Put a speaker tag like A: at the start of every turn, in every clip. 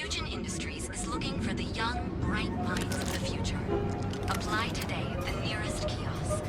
A: Ryujin Industries is looking for the young, bright minds of the future. Apply today at the nearest kiosk.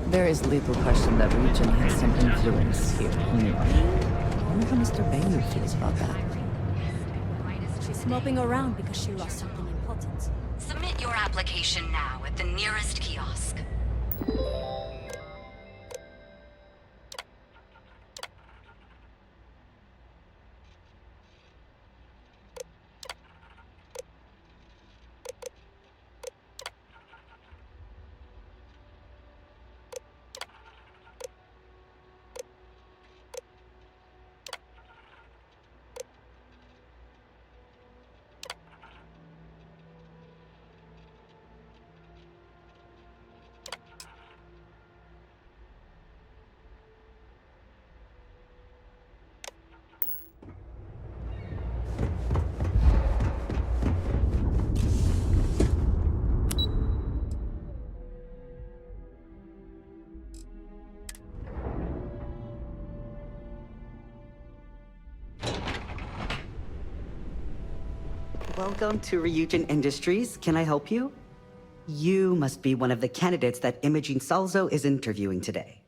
B: There is little question that Ryujin has some influence here in Mori. I wonder how Mr. Bailey feels about that.
C: She's moping around because she lost something important.
A: Submit your application now at the nearest kiosk.
D: Welcome to Ryujin Industries. Can I help you? You must be one of the candidates that Imogene Salzo is interviewing today.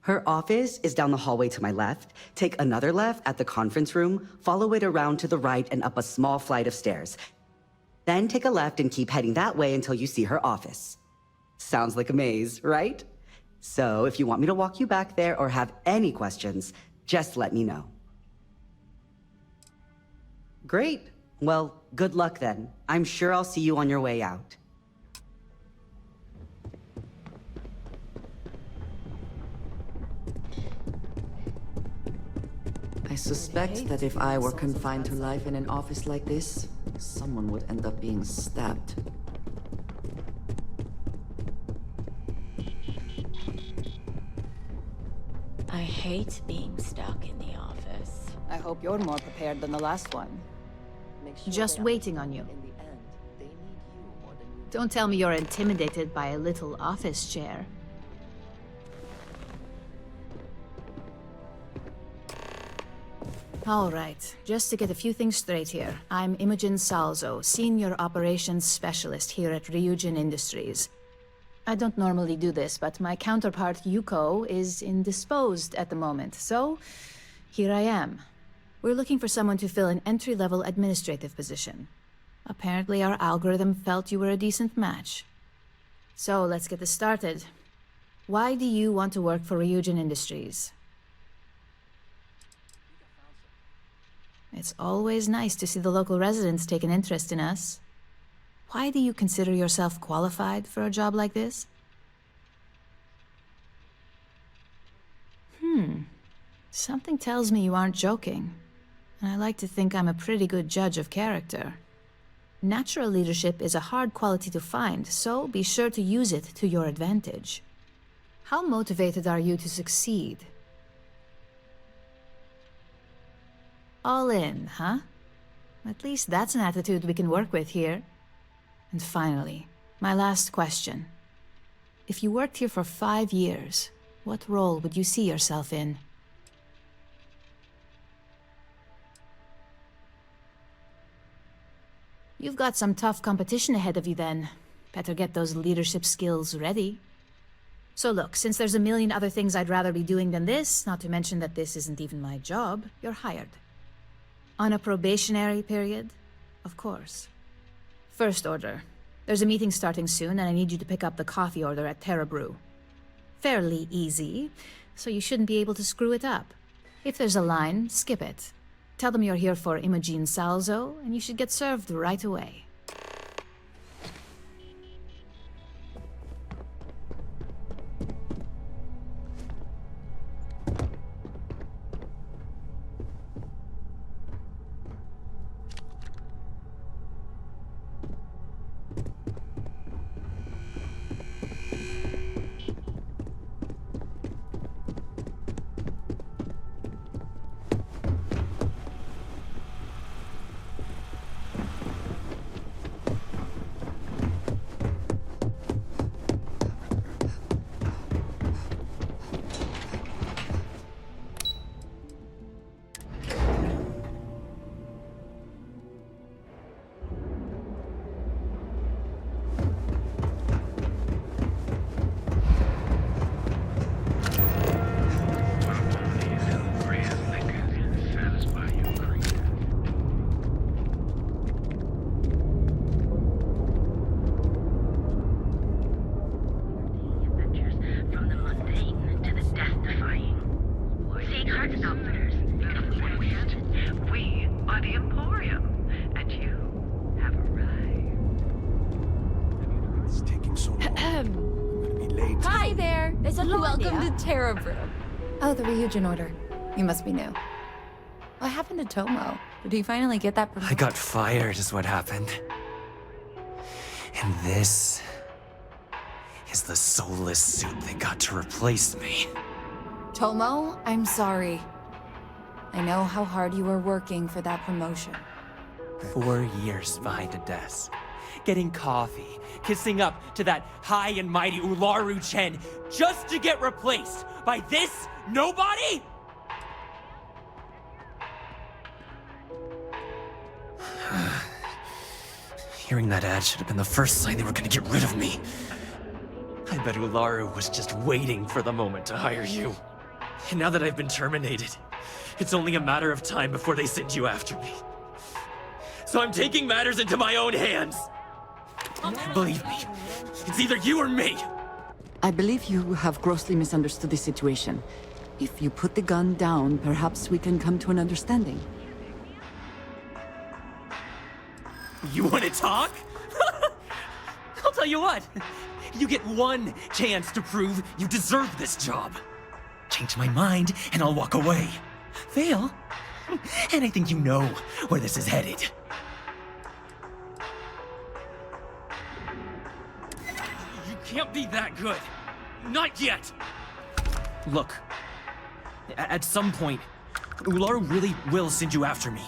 D: Her office is down the hallway to my left. Take another left at the conference room, follow it around to the right and up a small flight of stairs. Then take a left and keep heading that way until you see her office. Sounds like a maze, right? So if you want me to walk you back there or have any questions, just let me know. Great. Well, good luck then. I'm sure I'll see you on your way out.
B: I suspect that if I were confined to life in an office like this, someone would end up being stabbed.
C: I hate being stuck in the office.
E: I hope you're more prepared than the last one.
F: Just waiting on you. Don't tell me you're intimidated by a little office chair. All right, just to get a few things straight here. I'm Imogen Salzo, Senior Operations Specialist here at Ryujin Industries. I don't normally do this, but my counterpart Yuko is indisposed at the moment, so here I am. We're looking for someone to fill an entry-level administrative position. Apparently our algorithm felt you were a decent match. So let's get this started. Why do you want to work for Ryujin Industries? It's always nice to see the local residents take an interest in us. Why do you consider yourself qualified for a job like this? Something tells me you aren't joking. And I like to think I'm a pretty good judge of character. Natural leadership is a hard quality to find, so be sure to use it to your advantage. How motivated are you to succeed? All in, huh? At least that's an attitude we can work with here. And finally, my last question. If you worked here for 5 years, what role would you see yourself in? You've got some tough competition ahead of you then. Better get those leadership skills ready. So look, since there's a million other things I'd rather be doing than this, not to mention that this isn't even my job, you're hired. On a probationary period, of course. First order. There's a meeting starting soon, and I need you to pick up the coffee order at Terra Brew. Fairly easy, so you shouldn't be able to screw it up. If there's a line, skip it. Tell them you're here for Imogen Salzo, and you should get served right away.
C: him!
G: I'm gonna be late.
C: Hi there! It's a
E: Welcome to Terra Brew. Oh, the Ryujin order. You must be new. What happened to Tomo? Did he finally get that promotion?
G: I got fired is what happened. And this is the soulless suit they got to replace me.
E: Tomo, I'm sorry. I know how hard you were working for that promotion.
G: 4 years behind a desk, getting coffee, kissing up to that high and mighty Ularu Chen, just to get replaced by this nobody? Hearing that ad should have been the first sign they were gonna get rid of me. I bet Ularu was just waiting for the moment to hire you. And now that I've been terminated, it's only a matter of time before they send you after me. So I'm taking matters into my own hands. Believe me, it's either you or me.
B: I believe you have grossly misunderstood the situation. If you put the gun down, perhaps we can come to an understanding.
G: You want to talk? I'll tell you what. You get one chance to prove you deserve this job. Change my mind, and I'll walk away. Fail, and I think you know where this is headed. You can't be that good. Not yet. Look, at some point, Ularu really will send you after me.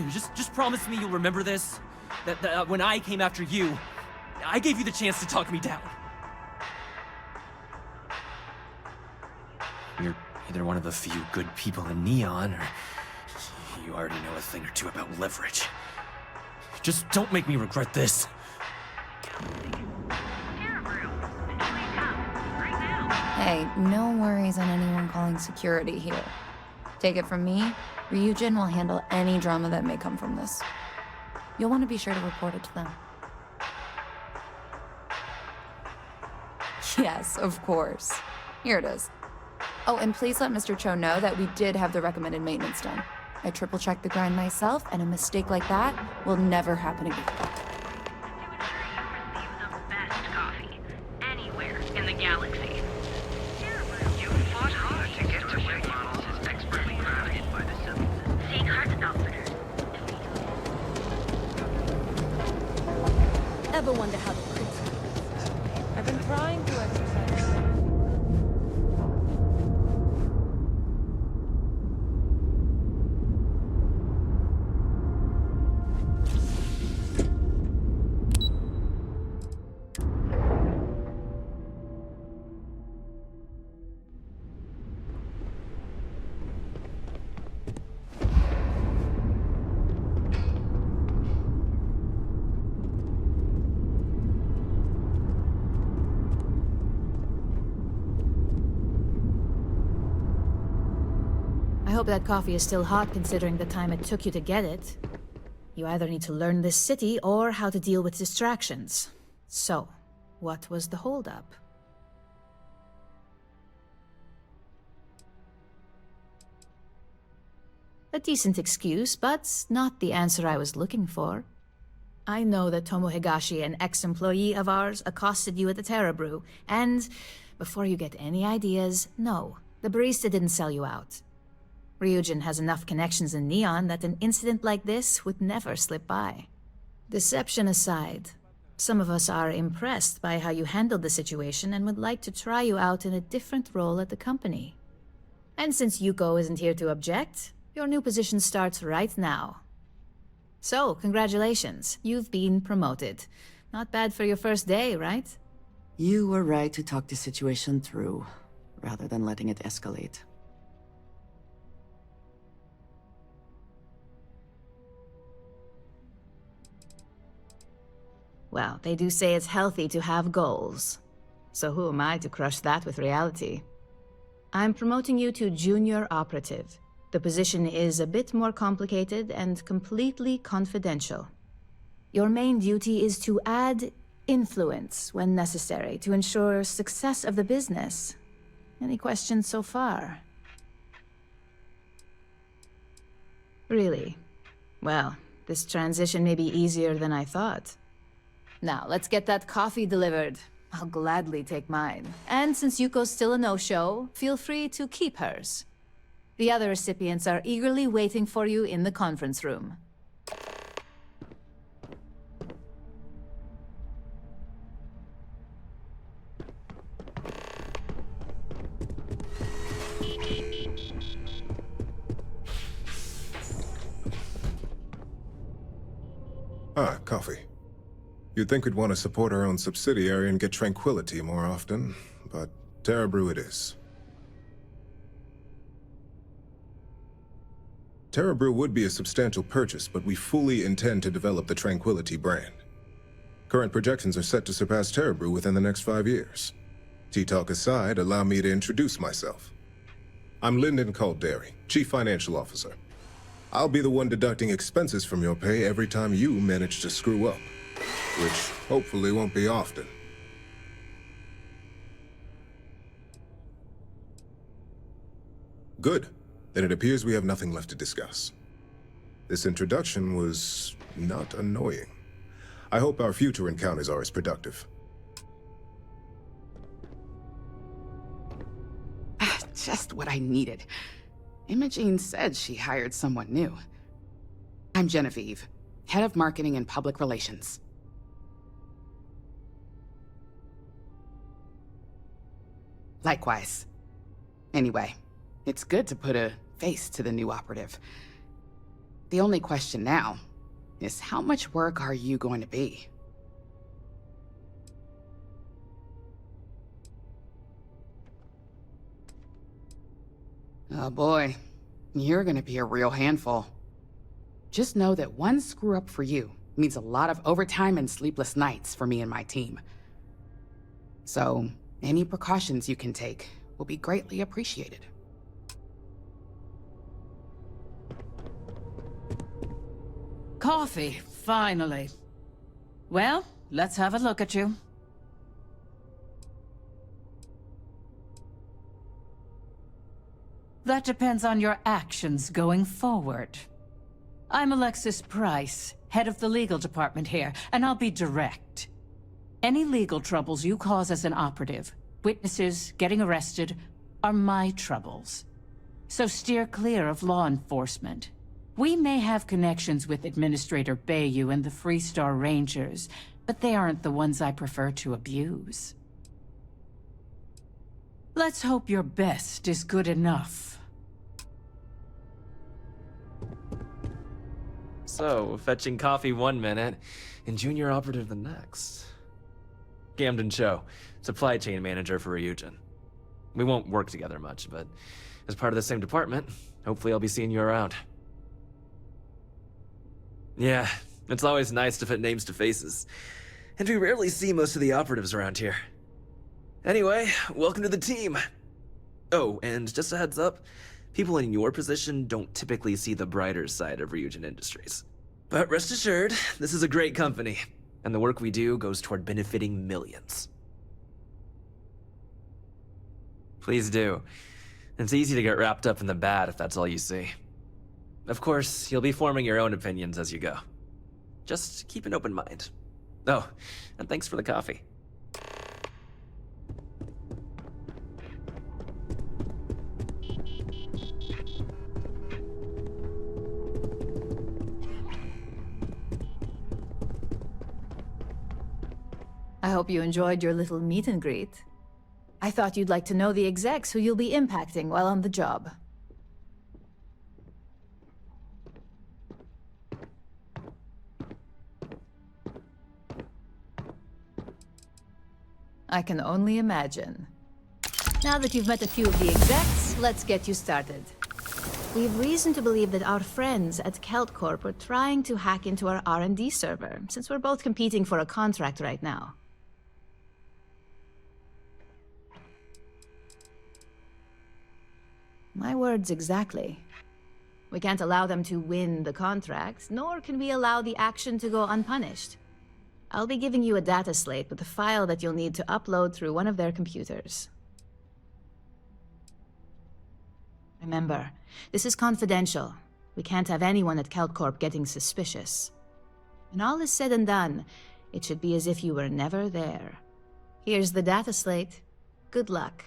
G: Just promise me you'll remember this. That when I came after you, I gave you the chance to talk me down. You're either one of the few good people in Neon, or you already know a thing or two about leverage. Just don't make me regret this.
E: Hey, no worries on anyone calling security here. Take it from me, Ryujin will handle any drama that may come from this. You'll want to be sure to report it to them. Yes, of course. Here it is. Oh, and please let Mr. Cho know that we did have the recommended maintenance done. I triple-checked the grind myself, and a mistake like that will never happen again.
A: The best coffee anywhere in the galaxy. You fought hard to get to where you are, expertly crafted by the civil. Seek heart outfitter.
C: Ever wonder how the prince...
E: I've been trying to exercise.
F: I hope that coffee is still hot considering the time it took you to get it. You either need to learn this city or how to deal with distractions. So, what was the holdup? A decent excuse, but not the answer I was looking for. I know that Tomo Higashi, an ex-employee of ours, accosted you at the Terra Brew, and before you get any ideas, no, the barista didn't sell you out. Ryujin has enough connections in Neon that an incident like this would never slip by. Deception aside, some of us are impressed by how you handled the situation and would like to try you out in a different role at the company. And since Yuko isn't here to object, your new position starts right now. So, congratulations, you've been promoted. Not bad for your first day, right?
B: You were right to talk the situation through, rather than letting it escalate.
F: Well, they do say it's healthy to have goals. So who am I to crush that with reality? I'm promoting you to junior operative. The position is a bit more complicated and completely confidential. Your main duty is to add influence when necessary to ensure success of the business. Any questions so far? Really? Well, this transition may be easier than I thought. Now, let's get that coffee delivered. I'll gladly take mine. And since Yuko's still a no-show, feel free to keep hers. The other recipients are eagerly waiting for you in the conference room.
H: Ah, coffee. You'd think we'd want to support our own subsidiary and get tranquility more often, but Terra Brew it is. Terra Brew would be a substantial purchase, but we fully intend to develop the Tranquility brand. Current projections are set to surpass Terra Brew within the next 5 years. Tea talk aside, allow me to introduce myself. I'm Lyndon Calderi, Chief Financial Officer. I'll be the one deducting expenses from your pay every time you manage to screw up, which hopefully won't be often. Good. Then it appears we have nothing left to discuss. This introduction was not annoying. I hope our future encounters are as productive.
I: Just what I needed. Imogene said she hired someone new. I'm Genevieve, Head of Marketing and Public Relations. Likewise. Anyway, it's good to put a face to the new operative. The only question now is how much work are you going to be? Oh boy, you're gonna be a real handful. Just know that one screw up for you means a lot of overtime and sleepless nights for me and my team. So, any precautions you can take will be greatly appreciated.
J: Coffee, finally. Well, let's have a look at you. That depends on your actions going forward. I'm Alexis Price, head of the legal department here, and I'll be direct. Any legal troubles you cause as an operative, witnesses, getting arrested, are my troubles. So steer clear of law enforcement. We may have connections with Administrator Bayou and the Freestar Rangers, but they aren't the ones I prefer to abuse. Let's hope your best is good enough.
G: So, fetching coffee 1 minute, and junior operative the next. Camden Cho, supply chain manager for Ryujin. We won't work together much, but as part of the same department, hopefully I'll be seeing you around. Yeah, it's always nice to put names to faces. And we rarely see most of the operatives around here. Anyway, welcome to the team. Oh, and just a heads up, people in your position don't typically see the brighter side of Ryujin Industries. But rest assured, this is a great company, and the work we do goes toward benefiting millions. Please do. It's easy to get wrapped up in the bad if that's all you see. Of course, you'll be forming your own opinions as you go. Just keep an open mind. Oh, and thanks for the coffee.
F: I hope you enjoyed your little meet and greet. I thought you'd like to know the execs who you'll be impacting while on the job. I can only imagine. Now that you've met a few of the execs, let's get you started. We have reason to believe that our friends at Kelt Corp are trying to hack into our R&D server, since we're both competing for a contract right now. My words exactly. We can't allow them to win the contract, nor can we allow the action to go unpunished. I'll be giving you a data slate with a file that you'll need to upload through one of their computers. Remember, this is confidential. We can't have anyone at Kelt Corp getting suspicious. When all is said and done, it should be as if you were never there. Here's the data slate. Good luck.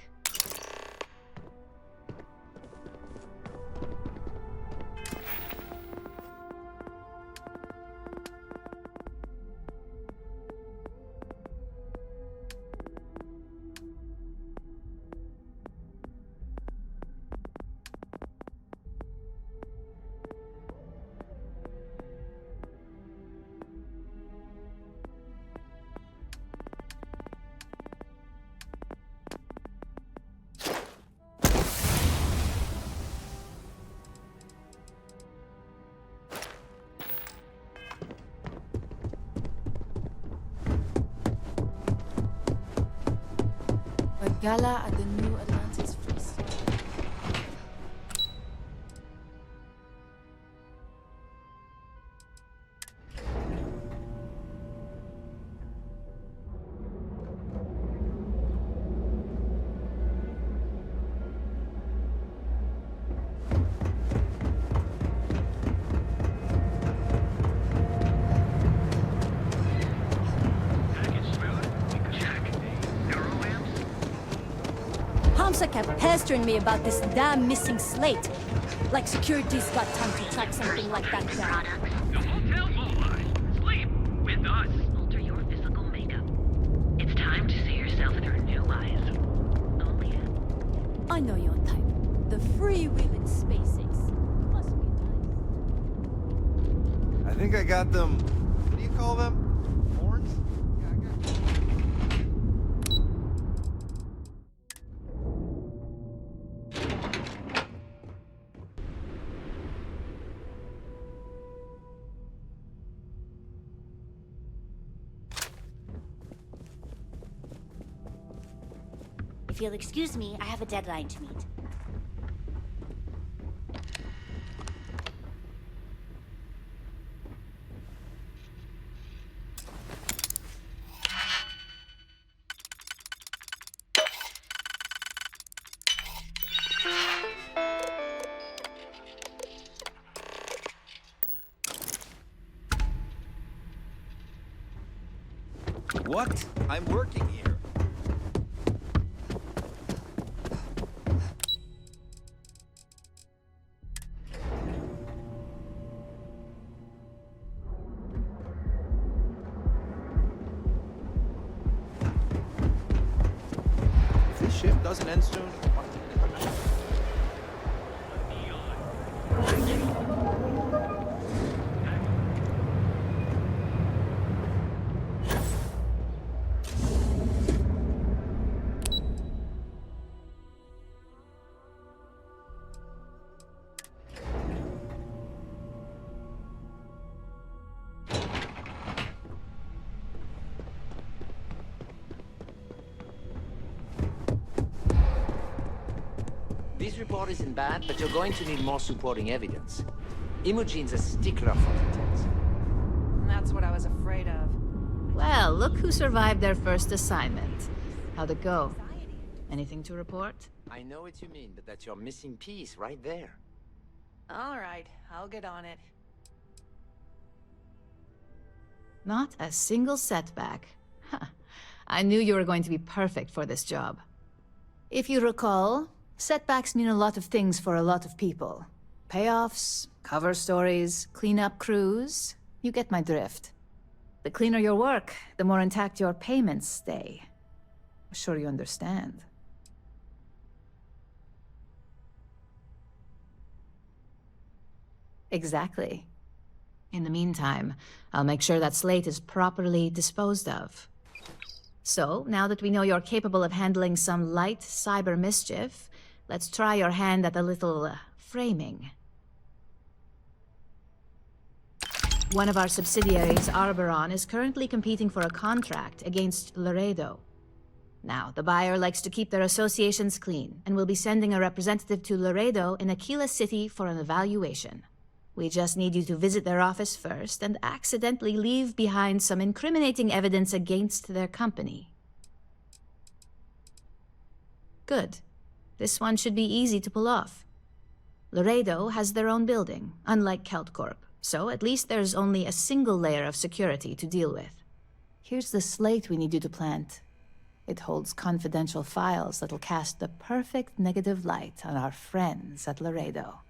F: A gala at the New Atlantis Free State.
C: Hamsa kept pestering me about this damn missing slate. Like security's got time to track something like that down.
A: The hotel mobilized. Sleep with us. Alter your physical makeup. It's time to see yourself through new eyes. Only
C: I know your type. The free-wheeling spaces. Must be nice.
K: I think I got them. What do you call them? Horns? Yeah, I got
L: If you'll excuse me, I have a deadline to meet.
K: What? I'm working here. If this shift doesn't end soon,
M: this report isn't bad, but you're going to need more supporting evidence. Imogene's a stickler for details.
J: That's what I was afraid of.
F: Well, look who survived their first assignment. How'd it go? Anything to report?
M: I know what you mean, but that's your missing piece right there.
J: All right, I'll get on it.
F: Not a single setback. Huh. I knew you were going to be perfect for this job. If you recall, setbacks mean a lot of things for a lot of people. Payoffs, cover stories, cleanup crews. You get my drift. The cleaner your work, the more intact your payments stay. I'm sure you understand. Exactly. In the meantime, I'll make sure that slate is properly disposed of. So, now that we know you're capable of handling some light cyber mischief, let's try your hand at a little framing. One of our subsidiaries, Arboron, is currently competing for a contract against Laredo. Now, the buyer likes to keep their associations clean, and will be sending a representative to Laredo in Aquila City for an evaluation. We just need you to visit their office first and accidentally leave behind some incriminating evidence against their company. Good. This one should be easy to pull off. Laredo has their own building, unlike KeltCorp, so at least there's only a single layer of security to deal with. Here's the slate we need you to plant. It holds confidential files that'll cast the perfect negative light on our friends at Laredo.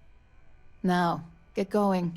F: Now, get going.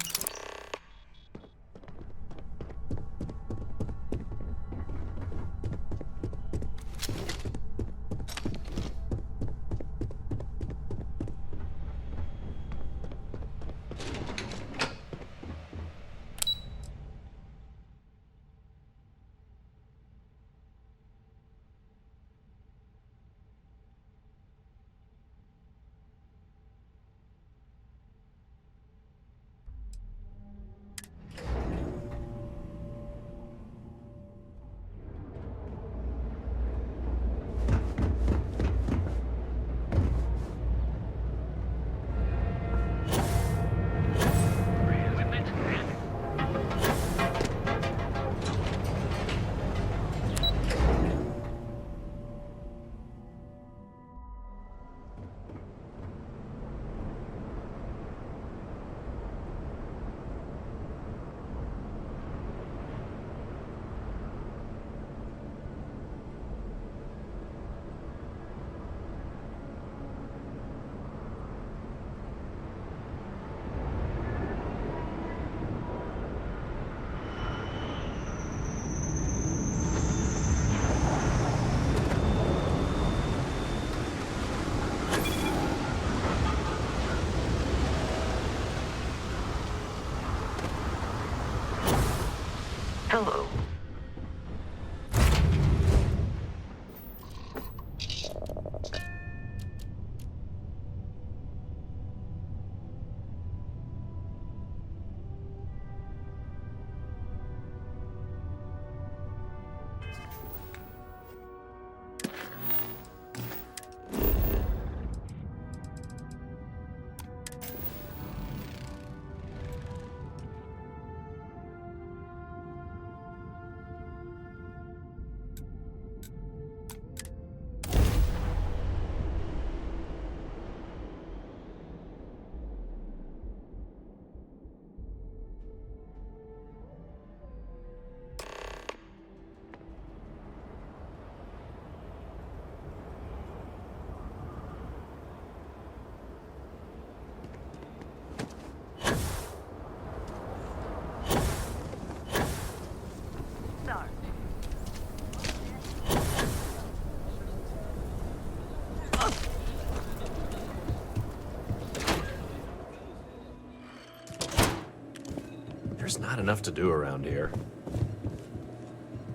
A: Hello.
N: There's not enough to do around here.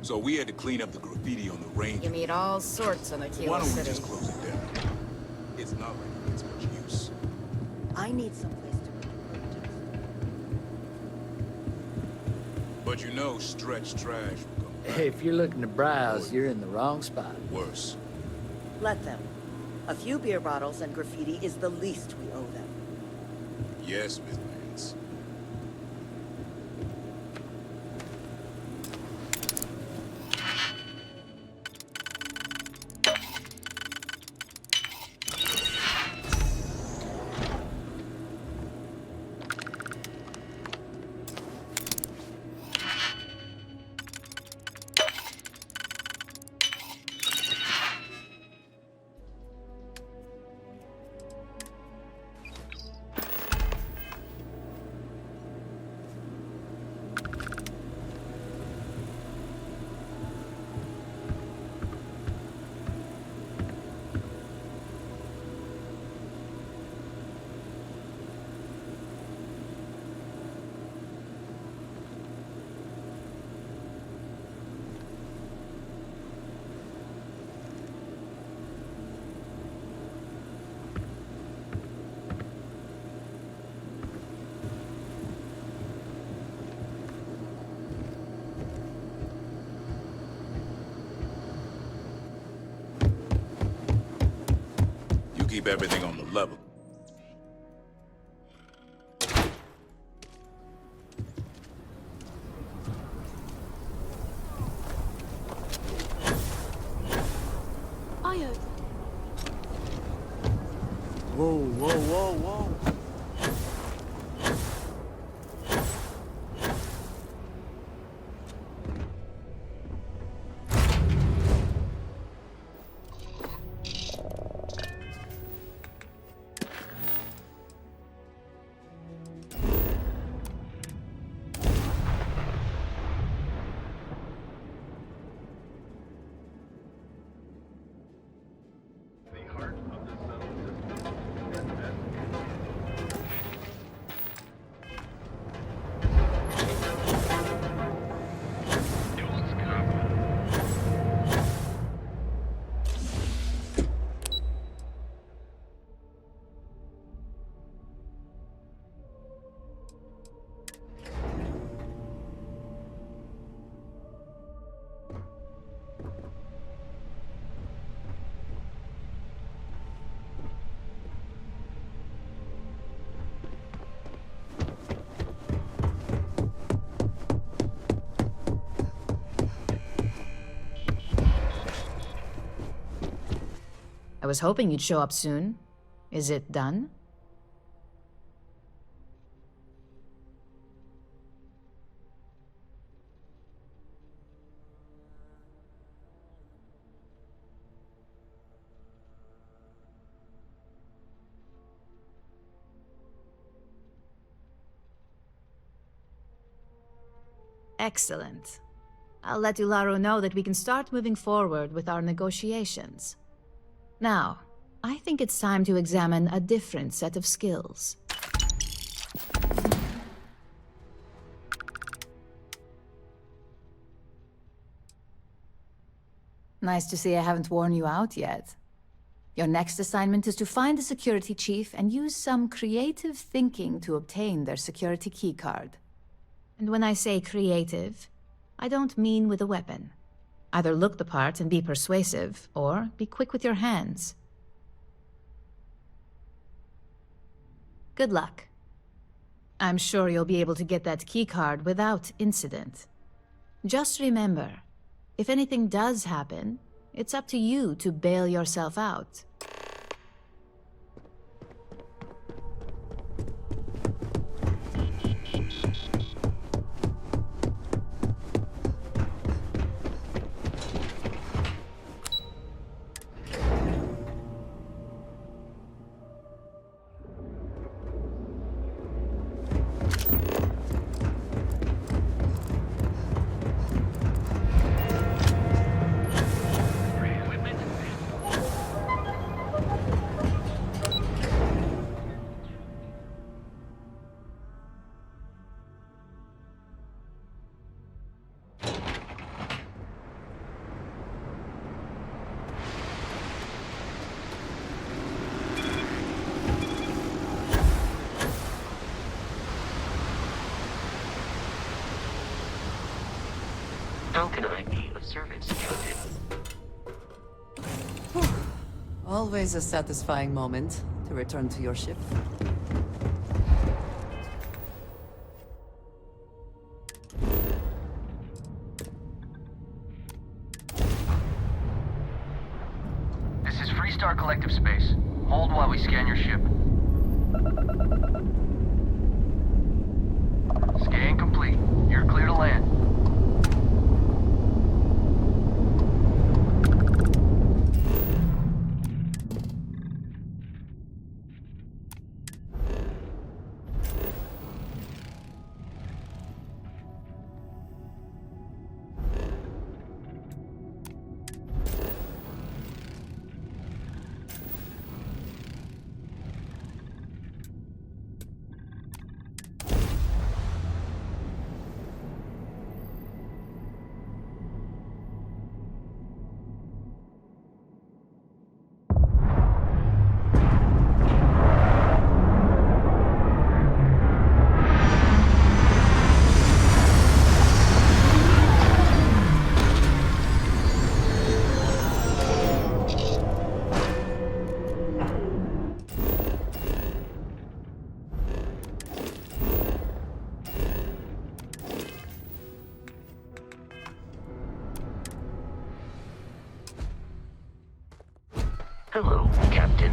O: So we had to clean up the graffiti on the range.
P: You meet all sorts in
O: Why
P: Aquila
O: don't we
P: City.
O: just close it down? It's not like it's much use.
P: I need someplace to
O: But you know, stretch trash will come back.
Q: Hey, if you're looking to browse, you're in the wrong spot.
O: Worse.
P: let them. A few beer bottles and graffiti is the least we owe them.
O: Yes, Miss Vance. You keep everything on the level.
Q: Whoa, whoa, whoa, whoa.
F: I was hoping you'd show up soon. Is it done? Excellent. I'll let Ularo know that we can start moving forward with our negotiations. Now, I think it's time to examine a different set of skills. Nice to see I haven't worn you out yet. Your next assignment is to find the security chief and use some creative thinking to obtain their security keycard. And when I say creative, I don't mean with a weapon. Either look the part and be persuasive, or be quick with your hands. Good luck. I'm sure you'll be able to get that keycard without incident. Just remember, if anything does happen, it's up to you to bail yourself out.
R: How can I be of service, Captain?
B: Always a satisfying moment to return to your ship.
S: This is Freestar Collective Space. Hold while we scan your ship. Scan complete. You're clear to land.
R: Hello, Captain.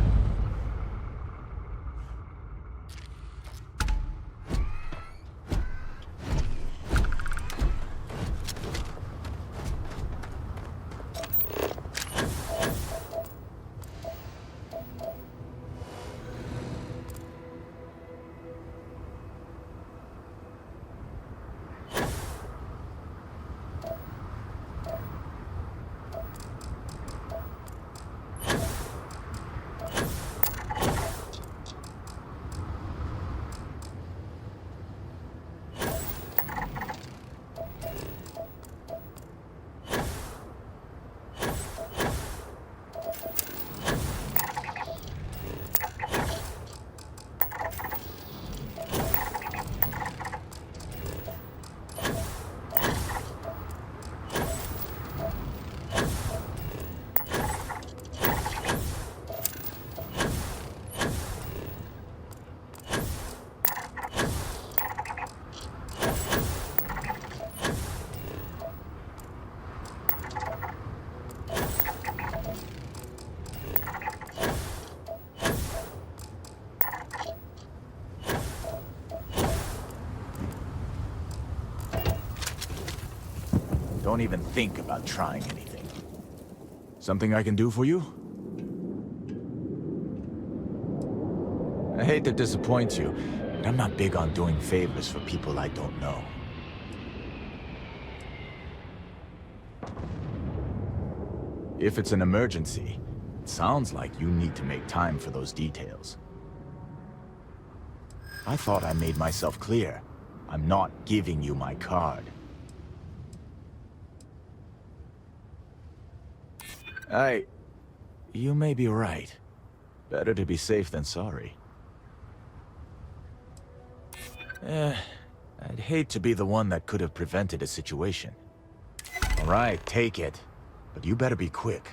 T: don't even think about trying anything. Something I can do for you? I hate to disappoint you, but I'm not big on doing favors for people I don't know. If it's an emergency, it sounds like you need to make time for those details. I thought I made myself clear. I'm not giving you my card. You may be right. Better to be safe than sorry. I'd hate to be the one that could have prevented a situation. All right, take it. But you better be quick.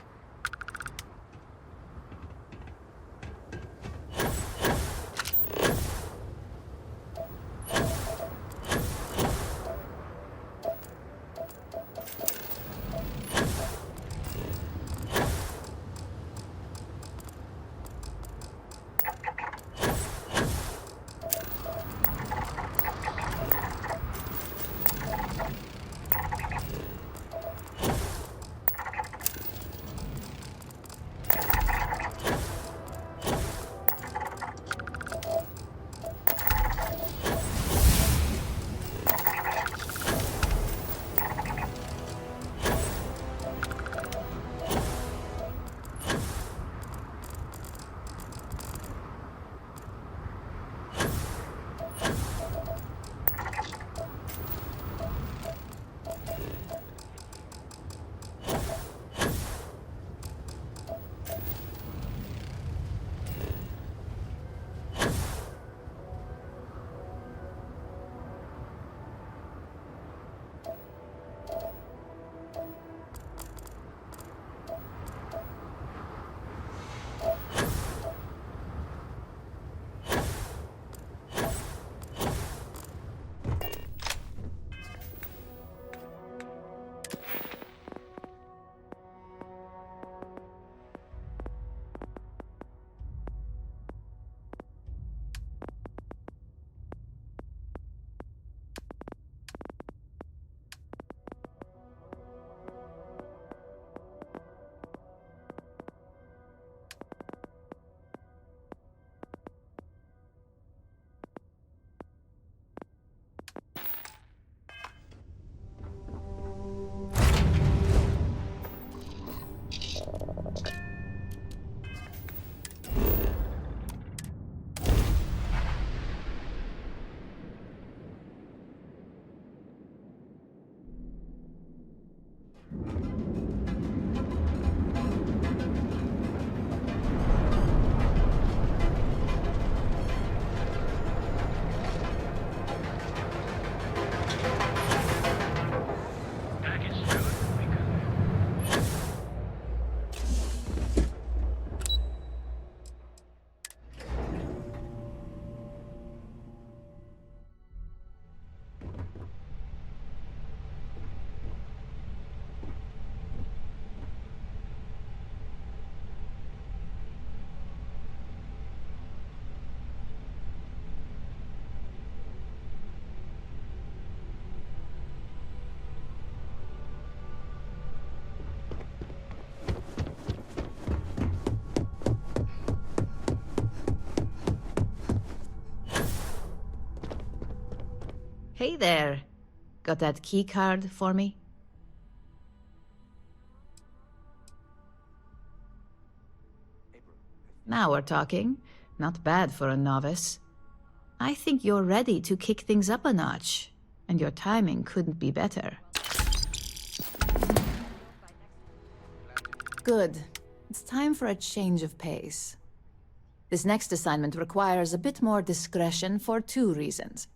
F: Hey there. Got that key card for me? Now we're talking. Not bad for a novice. I think you're ready to kick things up a notch, and your timing couldn't be better. Good. It's time for a change of pace. This next assignment requires a bit more discretion for two reasons.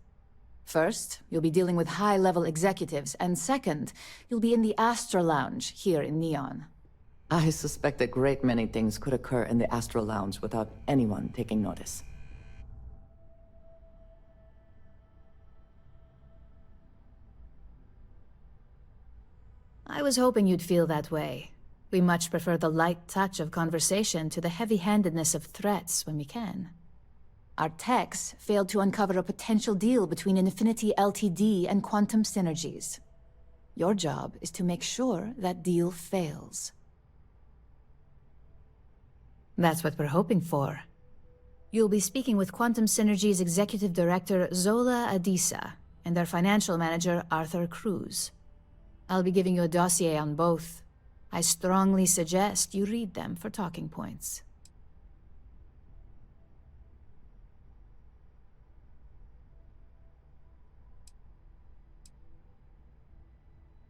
F: First, you'll be dealing with high-level executives, and second, you'll be in the Astra Lounge here in Neon.
B: I suspect a great many things could occur in the Astra Lounge without anyone taking notice.
F: I was hoping you'd feel that way. We much prefer the light touch of conversation to the heavy-handedness of threats when we can. Our techs failed to uncover a potential deal between Infinity Ltd. and Quantum Synergies. Your job is to make sure that deal fails. That's what we're hoping for. You'll be speaking with Quantum Synergy's Executive Director, Zola Adisa, and their Financial Manager, Arthur Cruz. I'll be giving you a dossier on both. I strongly suggest you read them for talking points.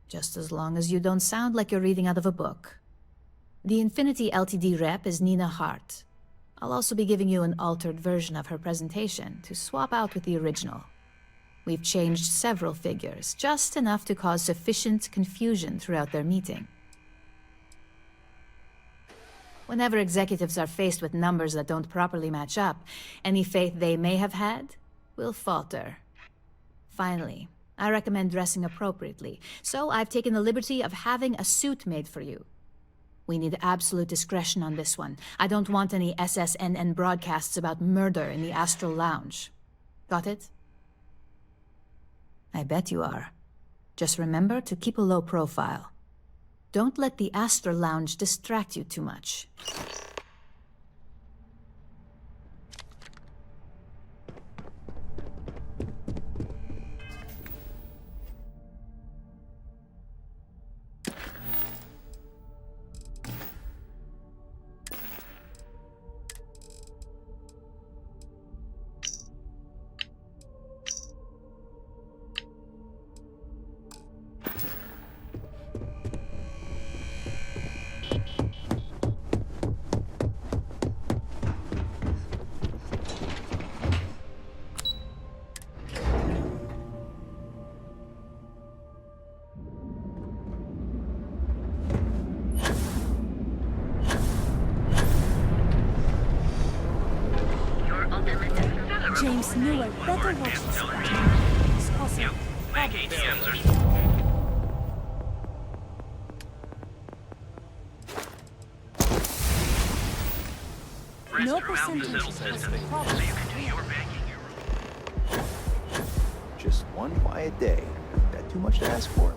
F: Just as long as you don't sound like you're reading out of a book. The Infinity Ltd rep is Nina Hart. I'll also be giving you an altered version of her presentation to swap out with the original. We've changed several figures, just enough to cause sufficient confusion throughout their meeting. Whenever executives are faced with numbers that don't properly match up, any faith they may have had will falter. Finally, I recommend dressing appropriately, so I've taken the liberty of having a suit made for you. We need absolute discretion on this one. I don't want any SSNN broadcasts about murder in the Astral Lounge. Got it? I bet you are. Just remember to keep a low profile. Don't let the Astral Lounge distract you too much.
C: James Newer better watch this one. It's causing problems. No percentage has a problem.
T: Just one quiet day. That too much to ask for?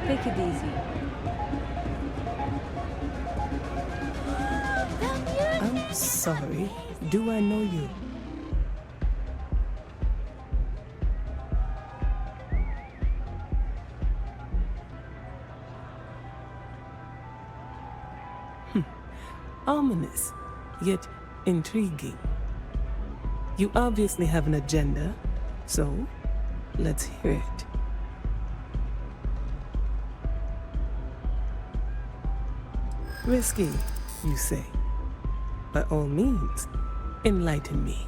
B: Take it easy.
U: I'm sorry. Do I know you? Ominous, yet intriguing. You obviously have an agenda, so let's hear it. Risky, you say. By all means, enlighten me.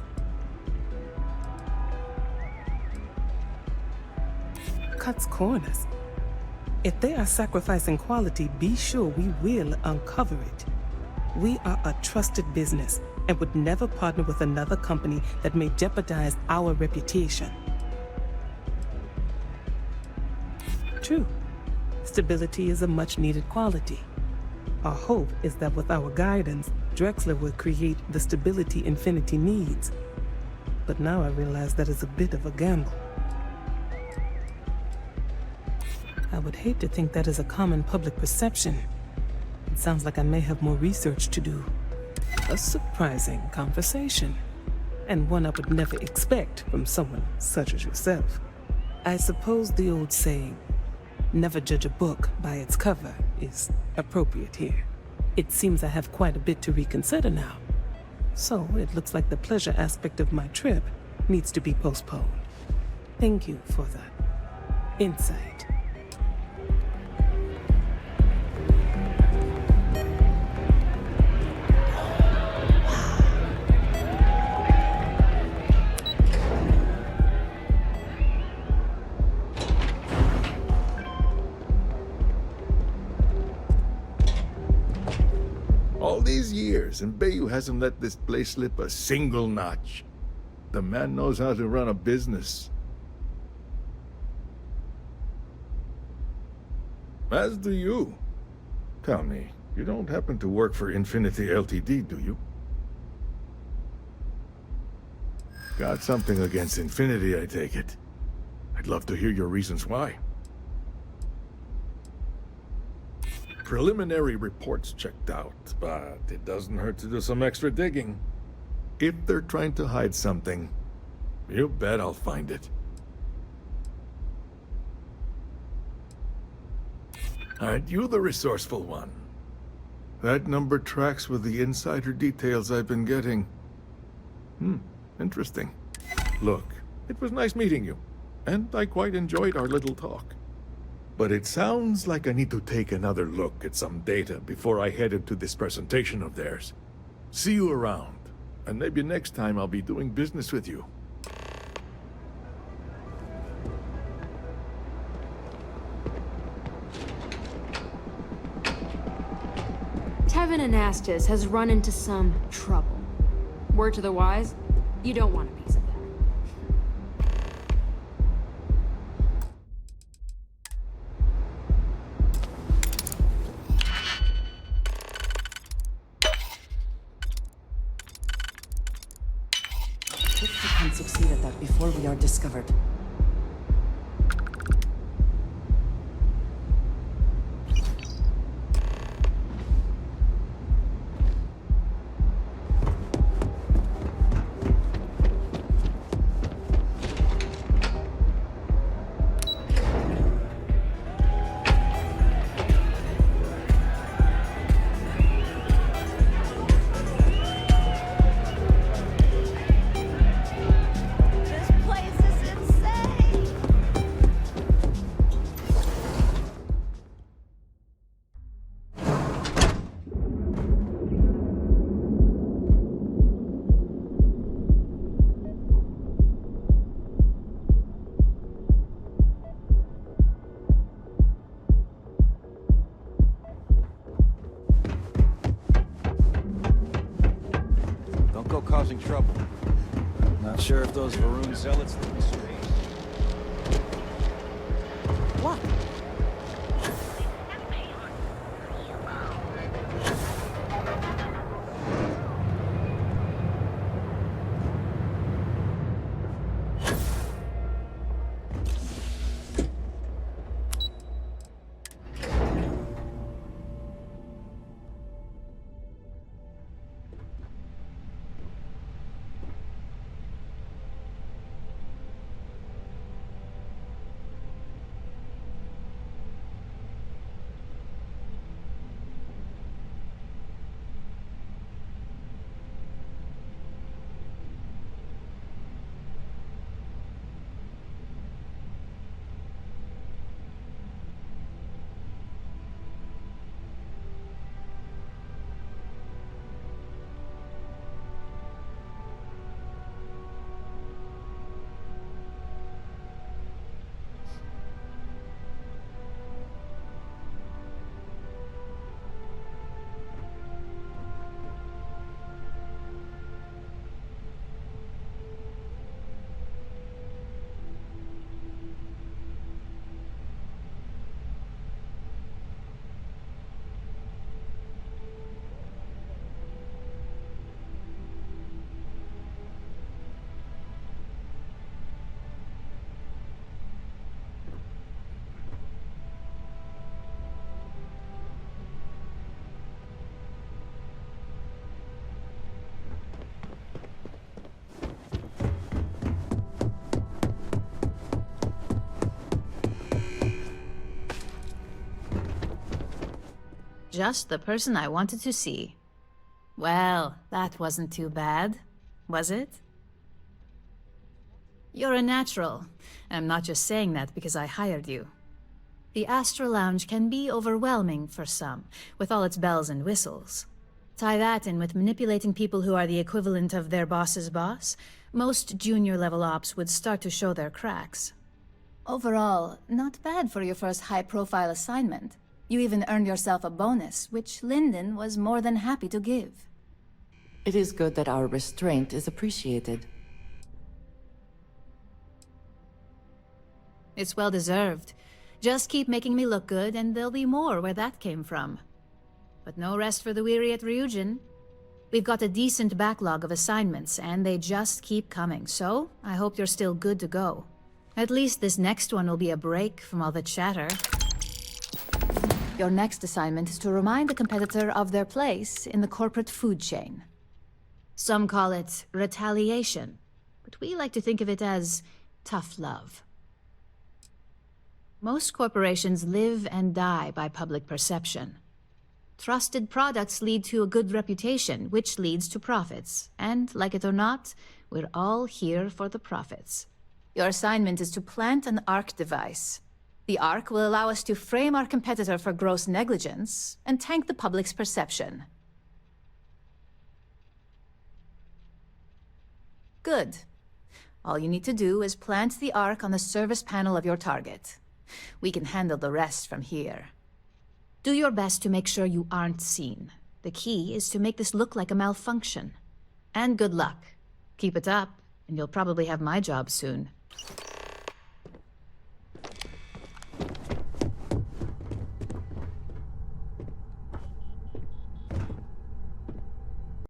U: Cuts corners. If they are sacrificing quality, be sure we will uncover it. We are a trusted business and would never partner with another company that may jeopardize our reputation. True. Stability is a much-needed quality. Our hope is that with our guidance, Drexler will create the stability Infinity needs. But now I realize that is a bit of a gamble. I would hate to think that is a common public perception. It sounds like I may have more research to do. A surprising conversation, and one I would never expect from someone such as yourself. I suppose the old saying, never judge a book by its cover, is appropriate here. It seems I have quite a bit to reconsider now. So it looks like the pleasure aspect of my trip needs to be postponed. Thank you for that insight.
D: years, and Bayou hasn't let this place slip a single notch. The man knows how to run a business. As do you. Tell me, you don't happen to work for Infinity Ltd, do you? Got something against Infinity, I take it. I'd love to hear your reasons why. Preliminary reports checked out, but it doesn't hurt to do some extra digging. If they're trying to hide something, you bet I'll find it. Aren't you the resourceful one? That number tracks with the insider details I've been getting. Interesting. Look, it was nice meeting you, and I quite enjoyed our little talk. But it sounds like I need to take another look at some data before I head into this presentation of theirs. See you around, and maybe next time I'll be doing business with you.
V: Tevin Anastas has run into some trouble. Word to the wise, you don't want a piece of that.
B: If we can succeed at that before we are discovered.
W: Causing trouble. Not sure if those Varun zealots think this space.
V: What?
F: Just the person I wanted to see. Well, that wasn't too bad, was it? You're a natural. I'm not just saying that because I hired you. The Astral Lounge can be overwhelming for some, with all its bells and whistles. Tie that in with manipulating people who are the equivalent of their boss's boss, most junior-level ops would start to show their cracks. Overall, not bad for your first high-profile assignment. You even earned yourself a bonus, which Lyndon was more than happy to give.
B: It is good that our restraint is appreciated.
F: It's well deserved. Just keep making me look good, and there'll be more where that came from. But no rest for the weary at Ryujin. We've got a decent backlog of assignments, and they just keep coming, so I hope you're still good to go. At least this next one will be a break from all the chatter.
B: Your next assignment is to remind the competitor of their place in the corporate food chain.
F: Some call it retaliation, but we like to think of it as tough love. Most corporations live and die by public perception. Trusted products lead to a good reputation, which leads to profits. And, like it or not, we're all here for the profits. Your assignment is to plant an ARC device. The ARC will allow us to frame our competitor for gross negligence and tank the public's perception. Good. All you need to do is plant the ARC on the service panel of your target. We can handle the rest from here. Do your best to make sure you aren't seen. The key is to make this look like a malfunction. And good luck. Keep it up, and you'll probably have my job soon.